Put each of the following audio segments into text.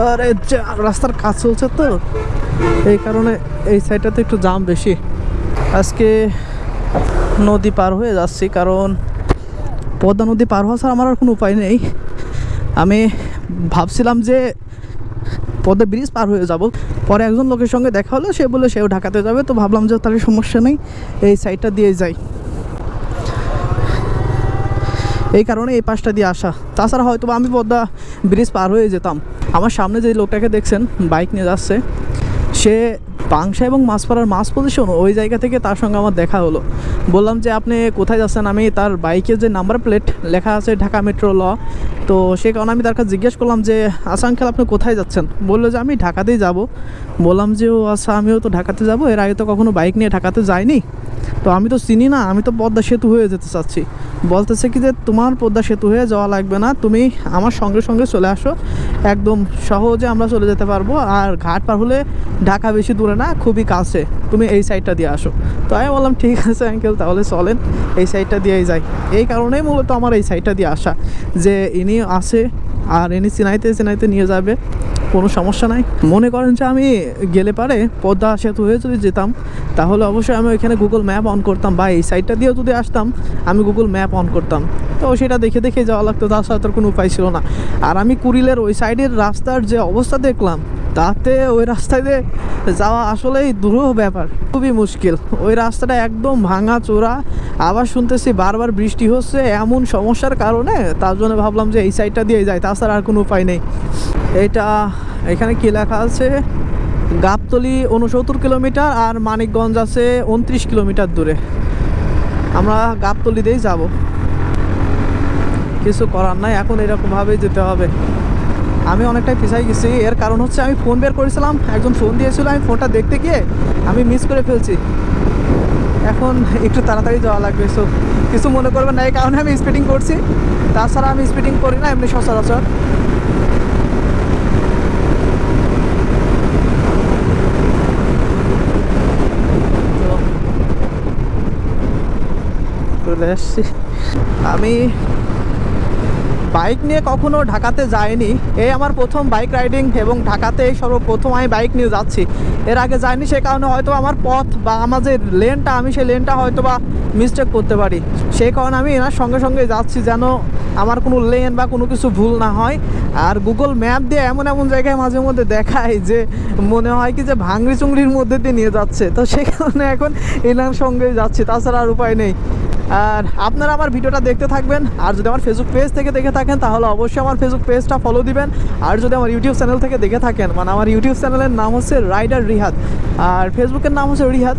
আর এই যে রাস্তার কাজ চলছে তো এই কারণে এই সাইডটাতে একটু জাম বেশি। আজকে নদী পার হয়ে যাচ্ছি, কারণ পদ্মা নদী পার হওয়া ছাড়া আমার আর কোনো উপায় নেই। আমি ভাবছিলাম যে পদ্মা ব্রিজ পার হয়ে যাব, পরে একজন লোকের সঙ্গে দেখা হলো, সে বলে সেও ঢাকাতে যাবে, তো ভাবলাম যে তাহলে সমস্যা নেই, এই সাইডটা দিয়ে যাই, এই কারণে এই পাশটা দিয়ে আসা। তাছাড়া হয়তো আমি পদ্মা ব্রিজ পার হয়ে যেতাম। আমার সামনে যে লোকটাকে দেখছেন বাইক নিয়ে যাচ্ছে, সে পাংশা এবং মাছপাড়ার মাছ পজিশন ওই জায়গা থেকে তার সঙ্গে আমার দেখা হলো। বললাম যে আপনি কোথায় যাচ্ছেন, আমি তার বাইকের যে নাম্বার প্লেট লেখা আছে ঢাকা মেট্রো ল, তো সে কারণে আমি তার কাছে জিজ্ঞেস করলাম যে আচ্ছা আঙ্কেল আপনি কোথায় যাচ্ছেন। বললো যে আমি ঢাকাতেই যাব। বললাম যে ও আচ্ছা, আমিও তো ঢাকাতে যাব, এর আগে তো কখনো বাইক নিয়ে ঢাকাতে যাইনি, তো আমি তো চিনি না, আমি তো পদ্মা সেতু হয়ে যেতে চাচ্ছি। বলতেছে কি যে তোমার পদ্মা সেতু হয়ে যাওয়া লাগবে না, তুমি আমার সঙ্গে সঙ্গে চলে আসো, একদম সহজে আমরা চলে যেতে পারবো, আর ঘাট পার হলে ঢাকা বেশি দূরে না, খুবই কাছে, তুমি এই সাইডটা দিয়ে আসো। তো আমি বললাম ঠিক আছে আঙ্কেল, তাহলে চলেন এই সাইডটা দিয়েই যাই। এই কারণেই মূলত আমার এই সাইডটা দিয়ে আসা, যে ইনি আছে আর ইনি চিনাইতে চিনাইতে নিয়ে যাবে, কোনো সমস্যা নাই। মনে করেন যে আমি গেলে পারে পদ্মা সেতু হয়ে যদি যেতাম, তাহলে অবশ্যই আমি ওইখানে গুগল ম্যাপ অন করতাম, বা এই সাইডটা দিয়েও যদি আসতাম আমি গুগল ম্যাপ অন করতাম, তো সেটা দেখে দেখে যাওয়া লাগতো, তাছাড়া তোর কোনো উপায় ছিল না। আর আমি কুড়িলের ওই সাইডের রাস্তার যে অবস্থা দেখলাম, তাতে ওই রাস্তায় দিয়ে যাওয়া আসলেই দুরূহ ব্যাপার, খুবই মুশকিল। ওই রাস্তাটা একদম ভাঙা চোরা, আবার শুনতেছি বারবার বৃষ্টি হচ্ছে, এমন সমস্যার কারণে তার জন্য ভাবলাম যে এই সাইডটা দিয়ে যাই, তাছাড়া আর কোনো উপায় নেই। এইটা এখানে কি লেখা আছে, গাবতলী 69 কিলোমিটার আর মানিকগঞ্জ আছে 29 কিলোমিটার দূরে। আমরা গাবতলীতেই যাব, কিছু করার নাই, এখন এরকমভাবেই যেতে হবে। আমি অনেকটাই পিছাই গেছি, এর কারণ হচ্ছে আমি ফোন বের করেছিলাম, একজন ফোন দিয়েছিল, আমি ফোনটা দেখতে গিয়ে আমি মিস করে ফেলছি। এখন একটু তাড়াতাড়ি যাওয়া লাগবে, সো কিছু মনে করবেন না, এই কারণে আমি স্পিডিং করছি, তাছাড়া আমি স্পিডিং করি না এমনি সচরাচর। চলে আসছি। আমি বাইক নিয়ে কখনো ঢাকাতে যাইনি, এই আমার প্রথম বাইক রাইডিং, এবং ঢাকাতে এই সর্বপ্রথম আমি বাইক নিয়ে যাচ্ছি। এর আগে যাইনি, সেই কারণে হয়তো আমার পথ বা আমার যে লেনটা, আমি সেই লেনটা হয়তো বা মিস্টেক করতে পারি, সেই কারণে আমি এনার সঙ্গে সঙ্গে যাচ্ছি, যেন আমার কোনো লেন বা কোনো কিছু ভুল না হয়। আর গুগল ম্যাপ দিয়ে এমন এমন জায়গায় মাঝে মধ্যে দেখায় যে মনে হয় কি যে ভাঙড়ি চুংড়ির মধ্যে দিয়ে নিয়ে যাচ্ছে, তো সেই কারণে এখন এনার সঙ্গেই যাচ্ছি, তাছাড়া আর উপায় নেই। আর আপনারা আমার ভিডিওটা দেখতে থাকবেন, আর যদি আমার ফেসবুক পেজ থেকে দেখে থাকেন তাহলে অবশ্যই আমার ফেসবুক পেজটা ফলো দিবেন, আর যদি আমার ইউটিউব চ্যানেল থেকে দেখে থাকেন, মানে আমার ইউটিউব চ্যানেলের নাম হচ্ছে রাইডার রিহাদ, আর ফেসবুকের নাম হচ্ছে রিহাদ।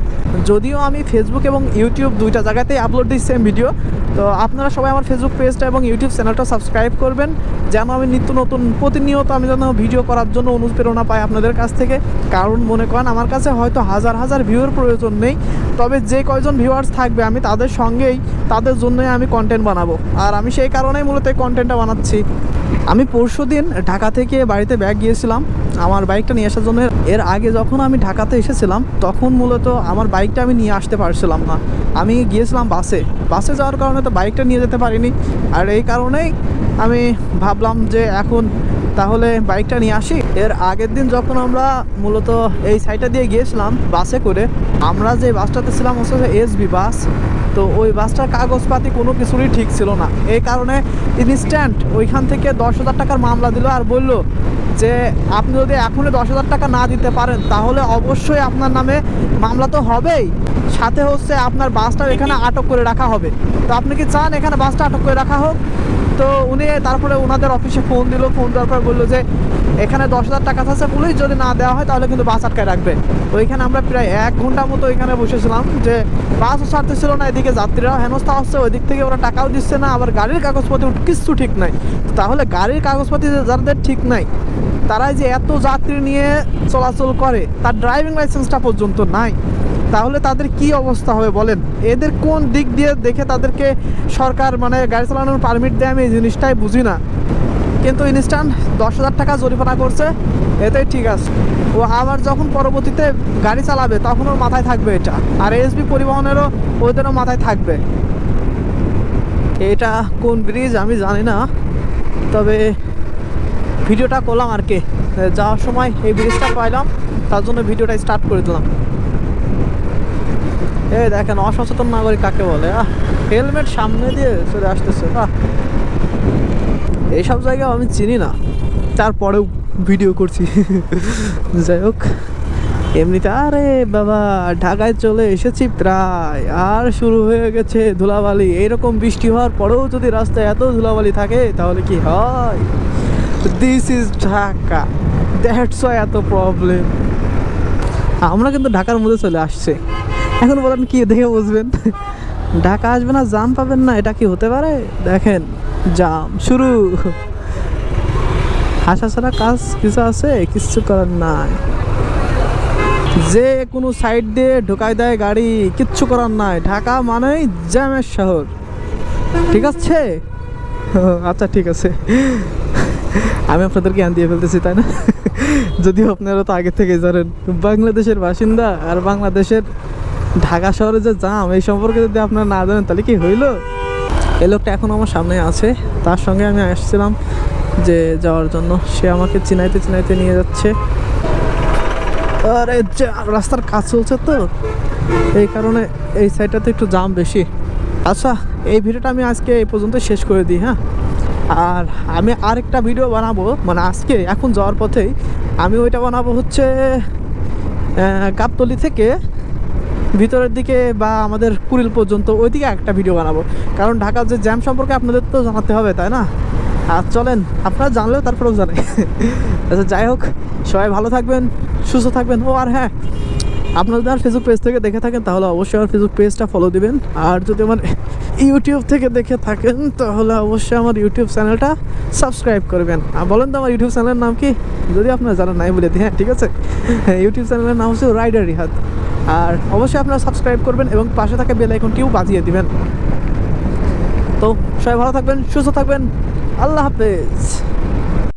যদিও আমি ফেসবুক এবং ইউটিউব দুইটা জায়গাতেই আপলোড দিই সেম ভিডিও, তো আপনারা সবাই আমার ফেসবুক পেজটা এবং ইউটিউব চ্যানেলটা সাবস্ক্রাইব করবেন, যেন আমি নিত্য নতুন প্রতিনিয়ত আমি যেন ভিডিও করার জন্য অনুপ্রেরণা পাই আপনাদের কাছ থেকে। কারণ মনে করেন আমার কাছে হয়তো হাজার হাজার ভিউয়ের প্রয়োজন নেই, তবে যে কয়জন ভিউয়ার্স থাকবে আমি তাদের সঙ্গেই, তাদের জন্যই আমি কন্টেন্ট বানাবো, আর আমি সেই কারণেই মূলত এই কন্টেন্টটা বানাচ্ছি। আমি পরশুদিন ঢাকা থেকে বাড়িতে ব্যাগ গিয়েছিলাম আমার বাইকটা নিয়ে আসার জন্য। এর আগে যখন আমি ঢাকাতে এসেছিলাম তখন মূলত আমার বাইকটা আমি নিয়ে আসতে পারছিলাম না, আমি গিয়েছিলাম বাসে যাওয়ার কারণে তো বাইকটা নিয়ে যেতে পারিনি, আর এই কারণেই আমি ভাবলাম যে এখন তাহলে বাইকটা নিয়ে আসি। এর আগের দিন যখন আমরা মূলত এই সাইডটা দিয়ে গিয়েছিলাম বাসে করে, আমরা যে বাসটাতে ছিলাম হচ্ছে এসবি বাস, তো ওই বাসটার কাগজপাতি কোনো কিছুরই ঠিক ছিল না, এই কারণে ইনস্ট্যান্ট ওইখান থেকে 10,000 টাকার মামলা দিল, আর বলল যে আপনি যদি এখনই 10,000 টাকা না দিতে পারেন তাহলে অবশ্যই আপনার নামে মামলা তো হবেই, সাথে হচ্ছে আপনার বাসটাও এখানে আটক করে রাখা হবে। তো আপনি কি চান এখানে বাসটা আটক করে রাখা হোক? তো উনি তারপরে ওনাদের অফিসে ফোন দিল, ফোন দেওয়ার পর বললো যে এখানে 10,000 টাকা আছে, পুলিশ যদি না দেওয়া হয় তাহলে কিন্তু বাস আটকায় রাখবে। ওইখানে আমরা প্রায় 1 ঘন্টা মতো ওইখানে বসেছিলাম, যে বাসও ছাড়তেছিল না, এদিকে যাত্রীরাও হেনস্থা হচ্ছে, ওই দিক থেকে ওরা টাকাও দিচ্ছে না, আবার গাড়ির কাগজপত্র কিচ্ছু ঠিক নাই। তাহলে গাড়ির কাগজপত্র যাদের ঠিক নাই, তারাই যে এত যাত্রী নিয়ে চলাচল করে, তার ড্রাইভিং লাইসেন্সটা পর্যন্ত নাই, তাহলে তাদের কি অবস্থা হবে বলেন? এদের কোন দিক দিয়ে দেখে তাদেরকে সরকার মানে গাড়ি চালানোর পারমিট দেয়, আমি এই জিনিসটাই বুঝি না। কিন্তু ইনস্ট্যান্ট 10,000 টাকা জরিমানা করছে, এটাই ঠিক আছে। ও আবার যখন পরবর্তীতে গাড়ি চালাবে তখন ওর মাথায় থাকবে এটা, আর এসবি পরিবহনেরও ওদেরও মাথায় থাকবে। এটা কোন ব্রিজ আমি জানি না, তবে ভিডিওটা করলাম আর কি। যাওয়ার সময় এই ব্রিজটা পাইলাম, তার জন্য ভিডিওটা স্টার্ট করে দিলাম। এই দেখেন অসচেতন নাগরিক কাকে বলে। হেলমেট সামনে দিয়ে চলে আসতেছে। এইসব জায়গায় আমি চিনি না, তারপরেও ভিডিও করছি। যাই হোক, এমনিতে আরে বাবা ঢাকায় চলে এসেছি প্রায়, আর শুরু হয়ে গেছে ধুলাবালি। এইরকম বৃষ্টি হওয়ার পরেও যদি রাস্তায় এত ধুলাবালি থাকে তাহলে কি হয়? This is Dhaka, that's why এত প্রবলেম। আমরা কিন্তু ঢাকার মধ্যে চলে আসছে। এখন বলেন কি দেখে বুঝবেন? ঢাকা আসবে না জাম পাবেন না, এটা কি হতে পারে? দেখেন জাম শুরু। হাসা ছাড়া কাজ কিছু আছে? কিচ্ছু করার নাই। যে কোনো সাইড দিয়ে ঢোকাই দেয় গাড়ি, কিচ্ছু করার নাই। ঢাকা মানেই জ্যামের শহর, ঠিক আছে? আচ্ছা ঠিক আছে, আমি আপনাদেরকে জ্ঞান দিয়ে ফেলতেছি তাই না? যদিও আপনারা তো আগে থেকে জানেন, বাংলাদেশের বাসিন্দা আর বাংলাদেশের ঢাকা শহরে যে জাম, এই সম্পর্কে যদি আপনারা না জানেন তাহলে কি হইলো? এই লোকটা এখন আমার সামনে আছে, তার সঙ্গে আমি আসছিলাম যে যাওয়ার জন্য। সে আমাকে চিনাইতে চিনাইতে নিয়ে যাচ্ছে। আরে রাস্তার কাজ চলছে তো, এই কারণে এই সাইডটাতে একটু জাম বেশি। আচ্ছা, এই ভিডিওটা আমি আজকে এই পর্যন্ত শেষ করে দিই। হ্যাঁ, আর আমি আরেকটা ভিডিও বানাবো, মানে আজকে এখন যাওয়ার পথেই আমি ওইটা বানাবো হচ্ছে গাবতলী থেকে ভিতরের দিকে বা আমাদের কুড়িল পর্যন্ত, ওইদিকে একটা ভিডিও বানাবো। কারণ ঢাকার যে জ্যাম সম্পর্কে আপনাদের তো জানাতে হবে তাই না? আর চলেন, আপনারা জানলেও তারপরেও জানে। আচ্ছা যাই হোক, সবাই ভালো থাকবেন, সুস্থ থাকবেন। ও আর হ্যাঁ, আপনারা যদি আমার ফেসবুক পেজ থেকে দেখে থাকেন তাহলে অবশ্যই আমার ফেসবুক পেজটা ফলো দিবেন। আর যদি আমার ইউটিউব থেকে দেখে থাকেন তাহলে অবশ্যই আমার ইউটিউব চ্যানেলটা সাবস্ক্রাইব করবেন। আর বলেন তো আমার ইউটিউব চ্যানেলের নাম কি? যদি আপনারা জানেন নাই বলে দিই। হ্যাঁ ঠিক আছে, ইউটিউব চ্যানেলের নাম হচ্ছে রাইডার রিহাদ। আর অবশ্যই আপনারা সাবস্ক্রাইব করবেন এবং পাশে থাকা বেল আইকনটিও বাজিয়ে দিবেন। তো সবাই ভালো থাকবেন, সুস্থ থাকবেন, আল্লাহ হাফেজ।